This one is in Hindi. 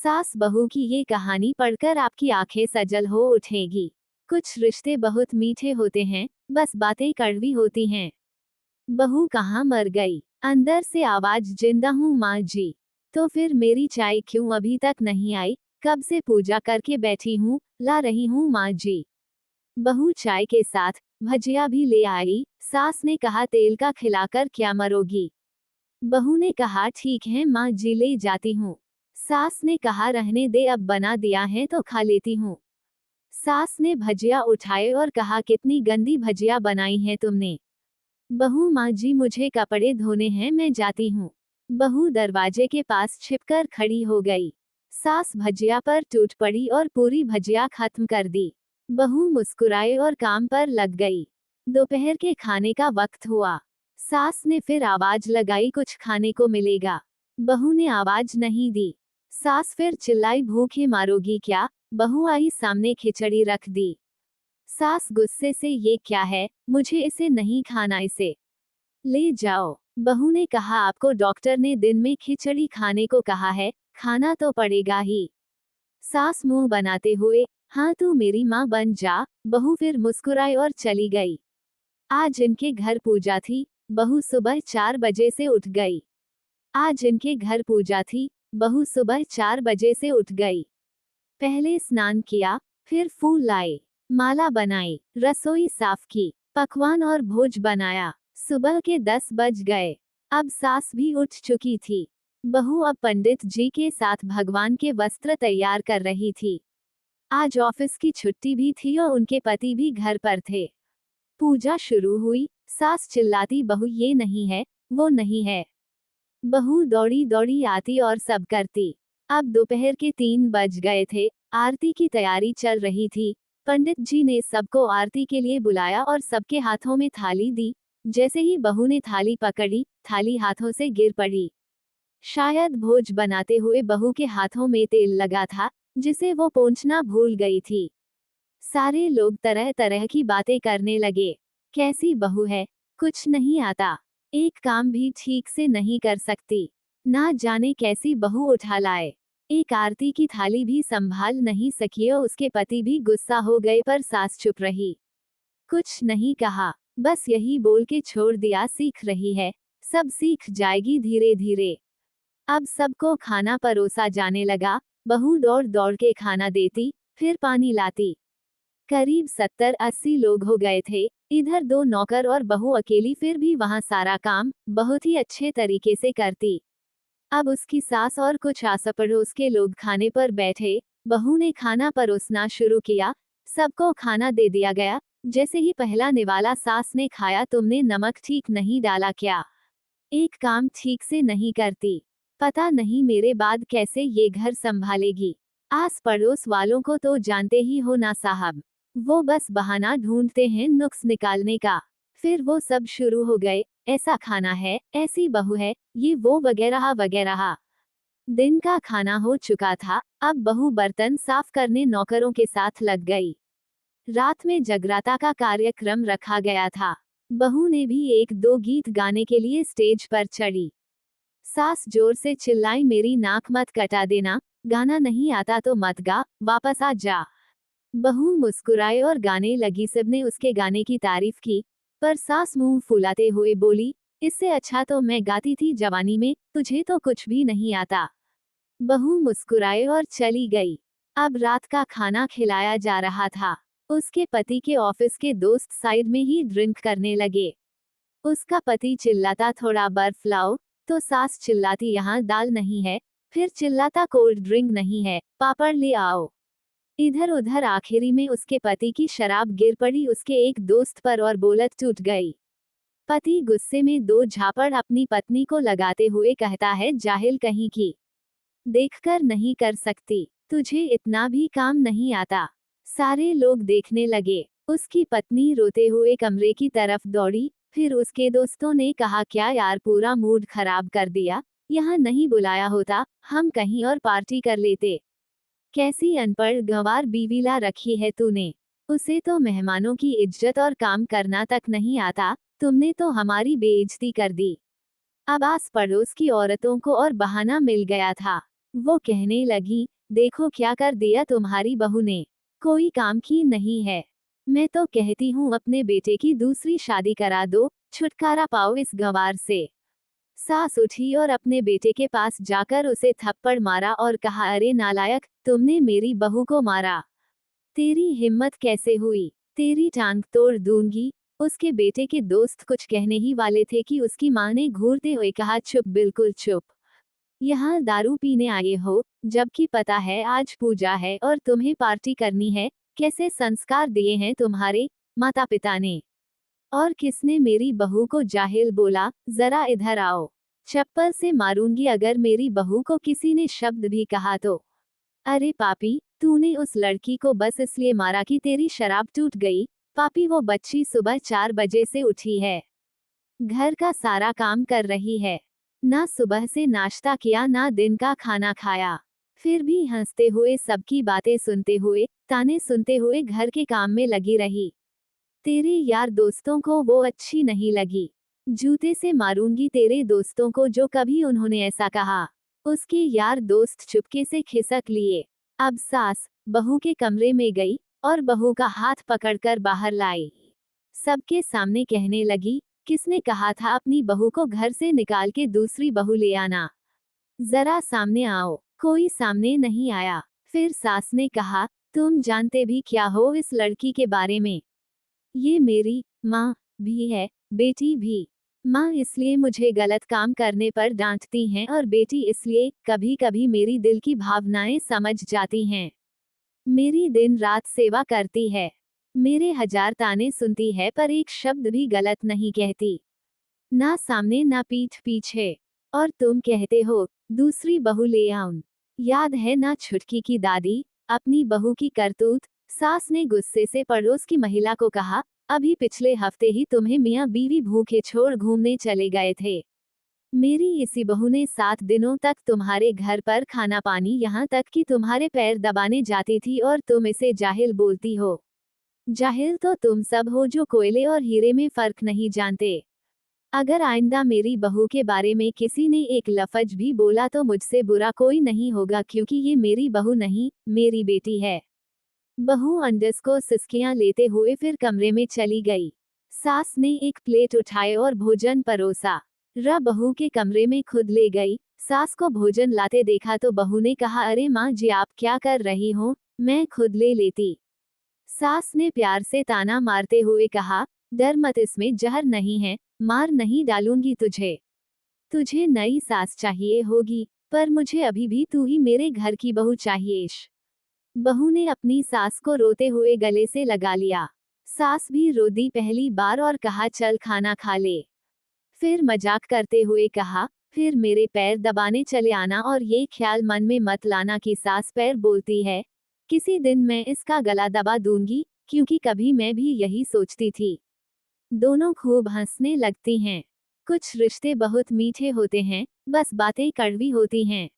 सास बहू की ये कहानी पढ़कर आपकी आंखें सजल हो उठेगी। कुछ रिश्ते बहुत मीठे होते हैं, बस बातें कड़वी होती हैं। बहू कहाँ मर गई? अंदर से आवाज, जिंदा हूँ माँ जी। तो फिर मेरी चाय क्यों अभी तक नहीं आई? कब से पूजा करके बैठी हूँ, ला रही हूँ माँ जी। बहू चाय के साथ भजिया भी ले आई। सास ने कहा, तेल का खिलाकर क्या मरोगी? बहू ने कहा, ठीक है माँ जी, ले जाती हूँ। सास ने कहा, रहने दे, अब बना दिया है तो खा लेती हूँ। सास ने भजिया उठाए और कहा, कितनी गंदी भजिया बनाई है तुमने। बहू, माँ जी मुझे कपड़े धोने हैं, मैं जाती हूँ। बहू दरवाजे के पास छिपकर खड़ी हो गई। सास भजिया पर टूट पड़ी और पूरी भजिया खत्म कर दी। बहू मुस्कुराए और काम पर लग गई। दोपहर के खाने का वक्त हुआ। सास ने फिर आवाज लगाई, कुछ खाने को मिलेगा? बहू ने आवाज नहीं दी। सास फिर चिल्लाई, भूखे मारोगी क्या? बहू आई सामने, खिचड़ी रख दी। सास गुस्से से, ये क्या है? मुझे इसे नहीं खाना, इसे ले जाओ। बहू ने कहा, आपको डॉक्टर ने दिन में खिचड़ी खाने को कहा है, खाना तो पड़ेगा ही। सास मुंह बनाते हुए, हाँ तू मेरी माँ बन जा। बहू फिर मुस्कुराई और चली गई। आज इनके घर पूजा थी। बहू सुबह 4 बजे से उठ गई। आज इनके घर पूजा थी। बहू सुबह 4 बजे से उठ गई। पहले स्नान किया, फिर फूल लाए, माला बनाई, रसोई साफ की, पकवान और भोज बनाया। सुबह के 10 बज गए। अब सास भी उठ चुकी थी। बहू अब पंडित जी के साथ भगवान के वस्त्र तैयार कर रही थी। आज ऑफिस की छुट्टी भी थी और उनके पति भी घर पर थे। पूजा शुरू हुई। सास चिल्लाती, बहू ये नहीं है, वो नहीं है। बहू दौड़ी दौड़ी आती और सब करती। अब दोपहर के 3 बज गए थे। आरती की तैयारी चल रही थी। पंडित जी ने सबको आरती के लिए बुलाया और सबके हाथों में थाली दी। जैसे ही बहू ने थाली पकड़ी, थाली हाथों से गिर पड़ी। शायद भोज बनाते हुए बहू के हाथों में तेल लगा था, जिसे वो पोंछना भूल गई थी। सारे लोग तरह तरह की बातें करने लगे। कैसी बहू है, कुछ नहीं आता, एक काम भी ठीक से नहीं कर सकती, ना जाने कैसी बहू उठा लाए। एक आरती की थाली भी संभाल नहीं सकी और उसके पति भी गुस्सा हो गए, पर सास चुप रही, कुछ नहीं कहा, बस यही बोल के छोड़ दिया, सीख रही है, सब सीख जाएगी धीरे धीरे। अब सबको खाना परोसा जाने लगा। बहू दौड़ दौड़ के खाना देती, फिर पानी लाती। करीब 70-80 लोग हो गए थे। इधर 2 नौकर और बहू अकेली, फिर भी वहां सारा काम बहुत ही अच्छे तरीके से करती। अब उसकी सास और कुछ आस पड़ोस के लोग खाने पर बैठे। बहू ने खाना परोसना शुरू किया। सबको खाना दे दिया गया। जैसे ही पहला निवाला सास ने खाया, तुमने नमक ठीक नहीं डाला क्या? एक काम ठीक से नहीं करती, पता नहीं मेरे बाद कैसे ये घर संभालेगी। आस पड़ोस वालों को तो जानते ही हो ना साहब, वो बस बहाना ढूंढते हैं नुक्स निकालने का। फिर वो सब शुरू हो गए, ऐसा खाना है, ऐसी बहू है, ये वो वगैरह वगैरह। दिन का खाना हो चुका था। अब बहू बर्तन साफ करने नौकरों के साथ लग गई। रात में जगराता का कार्यक्रम रखा गया था। बहू ने भी 1-2 गीत गाने के लिए स्टेज पर चढ़ी। सास जोर से चिल्लाई, मेरी नाक मत कटा देना, गाना नहीं आता तो मत गा, वापस आ जा। बहू मुस्कुराए और गाने लगी। सबने उसके गाने की तारीफ की, पर सास मुंह फुलाते हुए बोली, इससे अच्छा तो मैं गाती थी जवानी में, तुझे तो कुछ भी नहीं आता। बहू मुस्कुराए और चली गई। अब रात का खाना खिलाया जा रहा था। उसके पति के ऑफिस के दोस्त साइड में ही ड्रिंक करने लगे। उसका पति चिल्लाता, थोड़ा बर्फ लाओ, तो सास चिल्लाती, यहाँ दाल नहीं है, फिर चिल्लाता, कोल्ड ड्रिंक नहीं है, पापड़ ले आओ। इधर उधर आखिरी में उसके पति की शराब गिर पड़ी उसके एक दोस्त पर और बोलत टूट गई। पति गुस्से में 2 झापड़ अपनी पत्नी को लगाते हुए कहता है, जाहिल कहीं की, देखकर नहीं कर सकती, तुझे इतना भी काम नहीं आता। सारे लोग देखने लगे। उसकी पत्नी रोते हुए कमरे की तरफ दौड़ी। फिर उसके दोस्तों ने कहा, क्या यार, पूरा मूड खराब कर दिया, यहाँ नहीं बुलाया होता, हम कहीं और पार्टी कर लेते। कैसी अनपढ़ गंवार बीवी ला रखी है तूने, उसे तो मेहमानों की इज्जत और काम करना तक नहीं आता, तुमने तो हमारी बेइज्जती कर दी। अब आस पड़ोस की औरतों को और बहाना मिल गया था। वो कहने लगी, देखो क्या कर दिया तुम्हारी बहू ने, कोई काम की नहीं है। मैं तो कहती हूँ अपने बेटे की दूसरी शादी करा दो, छुटकारा पाओ इस गंवार से। सास उठी और अपने बेटे के पास जाकर उसे थप्पड़ मारा और कहा, अरे नालायक, तुमने मेरी बहू को मारा। तेरी हिम्मत कैसे हुई, तेरी टांग तोड़ दूंगी। उसके बेटे के दोस्त कुछ कहने ही वाले थे कि उसकी मां ने घूरते हुए कहा, चुप, बिल्कुल चुप। यहाँ दारू पीने आए हो, जबकि पता है आज पूजा है और तुम्हें पार्टी करनी है। कैसे संस्कार दिए हैं तुम्हारे माता पिता ने। और किसने मेरी बहू को जाहिल बोला, जरा इधर आओ। चप्पल से मारूंगी अगर मेरी बहू को किसी ने शब्द भी कहा तो। अरे पापी, तूने उस लड़की को बस इसलिए मारा कि तेरी शराब टूट गई। पापी, वो बच्ची सुबह 4 बजे से उठी है, घर का सारा काम कर रही है, ना सुबह से नाश्ता किया ना दिन का खाना खाया, फिर भी हंसते हुए सबकी बातें सुनते हुए, ताने सुनते हुए घर के काम में लगी रही। तेरे यार दोस्तों को वो अच्छी नहीं लगी। जूते से मारूंगी तेरे दोस्तों को जो कभी उन्होंने ऐसा कहा। उसके यार दोस्त चुपके से खिसक लिए। अब सास बहू के कमरे में गई और बहू का हाथ पकड़कर बाहर लाई। सबके सामने कहने लगी, किसने कहा था अपनी बहू को घर से निकाल के दूसरी बहू ले आना। जरा सामने आओ। कोई सामने नहीं आया। फिर सास ने कहा, तुम जानते भी क्या हो इस लड़की के बारे में। ये मेरी माँ भी है, बेटी भी। माँ इसलिए मुझे गलत काम करने पर डांटती हैं और बेटी इसलिए कभी कभी मेरी दिल की भावनाएं समझ जाती हैं। मेरी दिन रात सेवा करती है, मेरे 1000 ताने सुनती है पर एक शब्द भी गलत नहीं कहती, ना सामने ना पीठ पीछे। और तुम कहते हो दूसरी बहू ले आऊं। याद है ना छुटकी की दादी, अपनी बहू की करतूत। सास ने गुस्से से पड़ोस की महिला को कहा, अभी पिछले हफ्ते ही तुम्हें मियाँ बीवी भूखे छोड़ घूमने चले गए थे। मेरी इसी बहू ने 7 दिनों तक तुम्हारे घर पर खाना पानी, यहाँ तक कि तुम्हारे पैर दबाने जाती थी और तुम इसे जाहिल बोलती हो। जाहिल तो तुम सब हो जो कोयले और हीरे में फर्क नहीं जानते। अगर आइंदा मेरी बहू के बारे में किसी ने एक लफ्ज भी बोला तो मुझसे बुरा कोई नहीं होगा, क्योंकि ये मेरी बहू नहीं, मेरी बेटी है। बहू अंडस को सिसकियां लेते हुए फिर कमरे में चली गई। सास ने एक प्लेट उठाए और भोजन परोसा। बहू के कमरे में खुद ले गई। सास को भोजन लाते देखा तो बहू ने कहा, अरे माँ जी आप क्या कर रही हो, मैं खुद ले लेती। सास ने प्यार से ताना मारते हुए कहा, डर मत, इसमें जहर नहीं है, मार नहीं डालूंगी तुझे। तुझे नई सास चाहिए होगी, पर मुझे अभी भी तू ही मेरे घर की बहू चाहिए। बहू ने अपनी सास को रोते हुए गले से लगा लिया। सास भी रो दी पहली बार और कहा, चल खाना खा ले। फिर मजाक करते हुए कहा, फिर मेरे पैर दबाने चले आना और ये ख्याल मन में मत लाना कि सास पैर बोलती है। किसी दिन मैं इसका गला दबा दूंगी, क्योंकि कभी मैं भी यही सोचती थी। दोनों खूब हंसने लगती हैं। कुछ रिश्ते बहुत मीठे होते हैं, बस बातें कड़वी होती हैं।